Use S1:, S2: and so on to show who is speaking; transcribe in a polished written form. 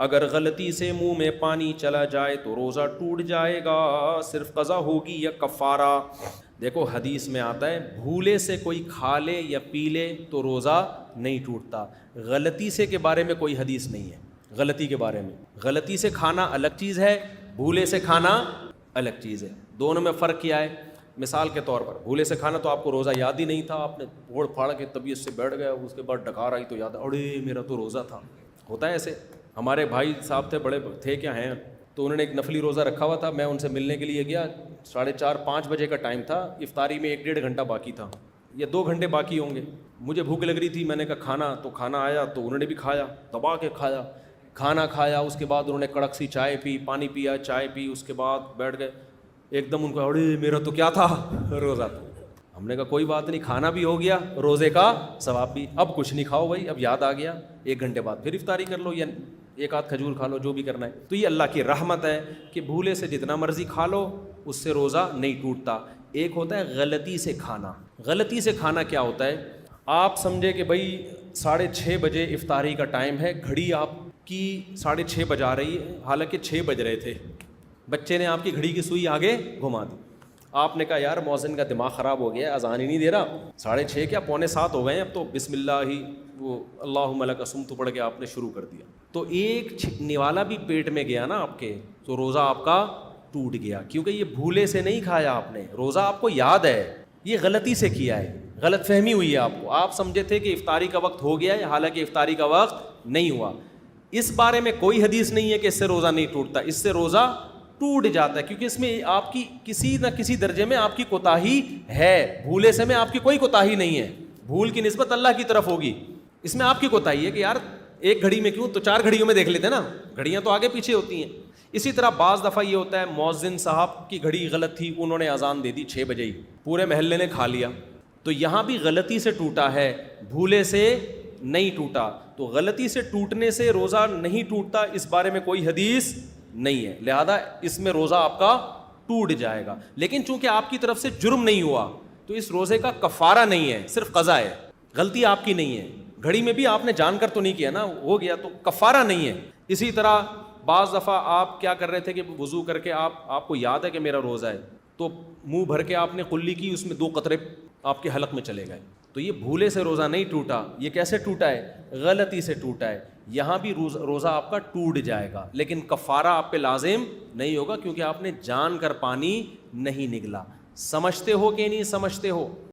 S1: اگر غلطی سے منہ میں پانی چلا جائے تو روزہ ٹوٹ جائے گا، صرف قضا ہوگی یا کفارہ۔ دیکھو حدیث میں آتا ہے بھولے سے کوئی کھا لے یا پی لے تو روزہ نہیں ٹوٹتا، غلطی سے کے بارے میں کوئی حدیث نہیں ہے۔ غلطی کے بارے میں، غلطی سے کھانا الگ چیز ہے، بھولے سے کھانا الگ چیز ہے، دونوں میں فرق کیا ہے؟ مثال کے طور پر بھولے سے کھانا تو آپ کو روزہ یاد ہی نہیں تھا، آپ نے پھوڑ پھاڑ کے طبیعت سے بیٹھ گیا، اس کے بعد ڈکار آئی تو یاد اڑے میرا تو روزہ تھا۔ ہوتا ہے ایسے، ہمارے بھائی صاحب تھے، بڑے تھے کیا ہیں، تو انہوں نے ایک نفلی روزہ رکھا ہوا تھا، میں ان سے ملنے کے لیے گیا، 4:30-5 بجے کا ٹائم تھا، افطاری میں 1-1.5 گھنٹہ باقی تھا یا 2 گھنٹے باقی ہوں گے، مجھے بھوک لگ رہی تھی، میں نے کہا کھانا، تو کھانا آیا تو انہوں نے بھی کھایا، دبا کے کھایا، کھانا کھایا، اس کے بعد انہوں نے کڑک سی چائے پی، پانی پیا، چائے پی، اس کے بعد بیٹھ گئے، ایک دم ان کو اڑے میرا تو کیا تھا، روزہ تھا۔ ہم نے کہا کوئی بات نہیں، کھانا بھی ہو گیا، روزے کا ثواب بھی، اب کچھ نہیں کھاؤ بھائی، اب یاد آ گیا، 1 گھنٹے بعد پھر افطاری کر لو یا 1 آدھ کھجور کھا لو، جو بھی کرنا ہے۔ تو یہ اللہ کی رحمت ہے کہ بھولے سے جتنا مرضی کھا لو، اس سے روزہ نہیں ٹوٹتا۔ ایک ہوتا ہے غلطی سے کھانا۔ غلطی سے کھانا کیا ہوتا ہے؟ آپ سمجھے کہ بھائی 6:30 بجے افطاری کا ٹائم ہے، گھڑی آپ کی 6:30 بجا رہی ہے، حالانکہ 6 بج رہے تھے، بچے نے آپ کی گھڑی کی سوئی آگے گھما دی، آپ نے کہا یار مؤذن کا دماغ خراب ہو گیا ہے، اذان ہی نہیں دے رہا، 6:30 کیا 6:45 ہو گئے ہیں، اب تو بسم اللہ ہی وہ اللہم لک صمت پڑھ کے آپ نے شروع کر دیا، تو ایک نوالا بھی پیٹ میں گیا نا آپ کے، تو روزہ آپ کا ٹوٹ گیا، کیونکہ یہ بھولے سے نہیں کھایا آپ نے، روزہ آپ کو یاد ہے، یہ غلطی سے کیا ہے، غلط فہمی ہوئی ہے آپ کو، آپ سمجھے تھے کہ افطاری کا وقت ہو گیا ہے، حالانکہ افطاری کا وقت نہیں ہوا۔ اس بارے میں کوئی حدیث نہیں ہے کہ اس سے روزہ نہیں ٹوٹتا، اس سے روزہ ٹوٹ جاتا ہے، کیونکہ اس میں آپ کی کسی نہ کسی درجے میں آپ کی کوتاہی ہے، بھولے سے میں آپ کی کوئی کوتاہی نہیں ہے، بھول کی نسبت اللہ کی طرف ہوگی، اس میں آپ کی کوتاہی ہے کہ یار ایک گھڑی میں کیوں، تو 4 گھڑیوں میں دیکھ لیتے نا، گھڑیاں تو آگے پیچھے ہوتی ہیں۔ اسی طرح بعض دفعہ یہ ہوتا ہے مؤذن صاحب کی گھڑی غلط تھی، انہوں نے اذان دے دی 6 بجے ہی، پورے محلے نے کھا لیا، تو یہاں بھی غلطی سے ٹوٹا ہے، بھولے سے نہیں ٹوٹا، تو غلطی سے ٹوٹنے سے روزہ نہیں ٹوٹتا، اس بارے میں کوئی حدیث نہیں ہے، لہذا اس میں روزہ آپ کا ٹوٹ جائے گا، لیکن چونکہ آپ کی طرف سے جرم نہیں ہوا تو اس روزے کا کفارہ نہیں ہے، صرف قضا ہے، غلطی آپ کی نہیں ہے، گھڑی میں بھی آپ نے جان کر تو نہیں کیا نا، ہو گیا تو کفارہ نہیں ہے۔ اسی طرح بعض دفعہ آپ کیا کر رہے تھے کہ وضو کر کے آپ کو یاد ہے کہ میرا روزہ ہے، تو منہ بھر کے آپ نے قلی کی، اس میں 2 قطرے آپ کے حلق میں چلے گئے، تو یہ بھولے سے روزہ نہیں ٹوٹا، یہ کیسے ٹوٹا ہے؟ غلطی سے ٹوٹا ہے، یہاں بھی روزہ آپ کا ٹوٹ جائے گا، لیکن کفارہ آپ پہ لازم نہیں ہوگا، کیونکہ آپ نے جان کر پانی نہیں نگلا۔ سمجھتے ہو کہ نہیں سمجھتے ہو؟